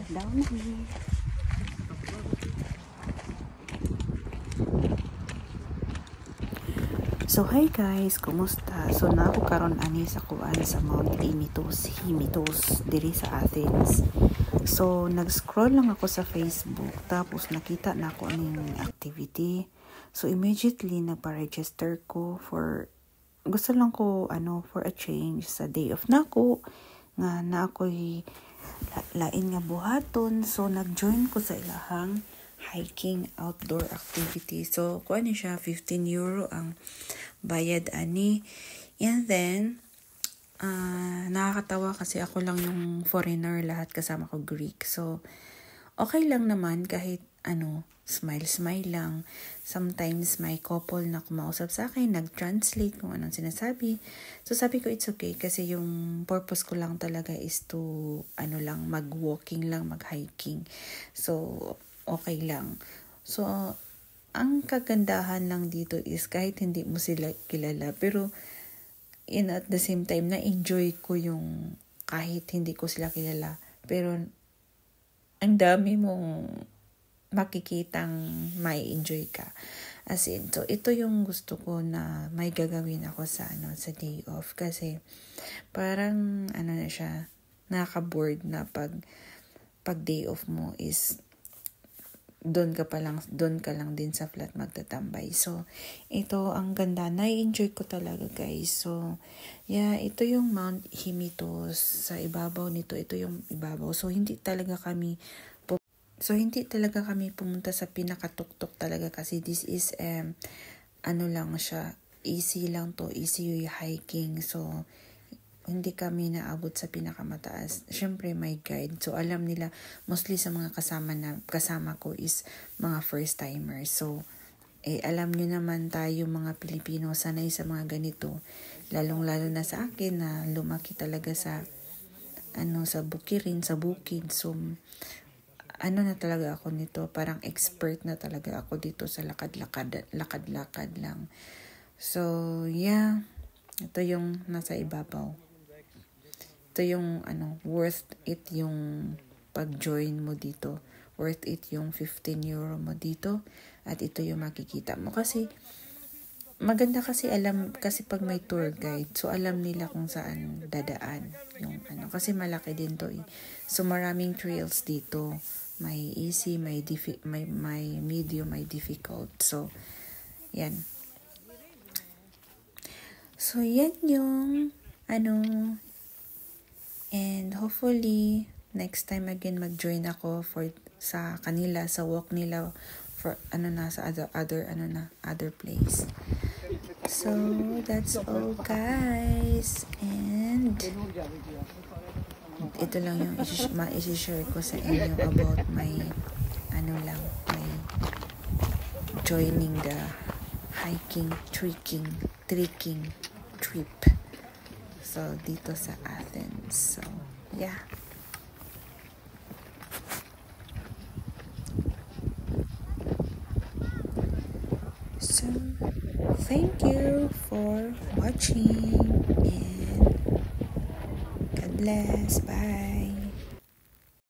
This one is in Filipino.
Down here. So hi guys, kumusta? So na ako karon ani sa kuan sa Mount Himitos diri sa Athens. So nag-scroll lang ako sa Facebook tapos nakita na ako aning activity. So immediately nagpa-register ko for gusto lang ko for a change sa day off nako nga na ako'y lain nga buhaton. So nag-join ko sa ilahang hiking outdoor activity. So kuan ni siya, €15 ang bayad ani. And then nakakatawa kasi ako lang yung foreigner, lahat kasama ko Greek. So okay lang naman kahit smile lang. Sometimes may couple na kumausap sa akin, nag-translate kung anong sinasabi. So sabi ko it's okay kasi yung purpose ko lang talaga is to mag-walking lang, mag-hiking. So okay lang. So ang kagandahan lang dito is kahit hindi mo sila kilala, pero at the same time na-enjoy ko yung kahit hindi ko sila kilala, pero ang dami mong makikitang may enjoy ka. As in, so ito yung gusto ko na may gagawin ako sa day off kasi parang na siya, nakaka-bored na pag day off mo is doon ka lang din sa flat magtatambay. So ito ang ganda, na-enjoy ko talaga guys. So yeah, ito yung Mount Himitos. Sa ibabaw nito, ito yung ibabaw. So hindi talaga kami pumunta sa pinakatuktok talaga kasi this is lang siya, easy lang to, easy hiking. So hindi kami naabot sa pinakamataas. Syempre may guide. So alam nila, mostly sa mga kasama ko is mga first timers. So alam niyo naman tayo mga Pilipino sanay sa mga ganito. Lalong-lalo na sa akin na lumaki talaga sa sa bukirin, sa bukid. So na talaga ako nito, parang expert na talaga ako dito sa lakad-lakad lang. So yeah, ito yung nasa ibabaw. Ito yung worth it yung pag-join mo dito. Worth it yung €15 mo dito. At ito yung makikita mo. Kasi maganda kasi kasi pag may tour guide, so alam nila kung saan dadaan. Yung kasi malaki din to eh. So maraming trails dito. May easy, may medium, may difficult. So yan. So yan yung and hopefully next time again mag-join ako sa kanila, sa walk nila for sa other place. So that's all guys, and ito lang yung i-share ko sa inyo about my my joining the hiking, trekking trip. So dito sa Athens. So yeah. So thank you for watching and God bless. Bye.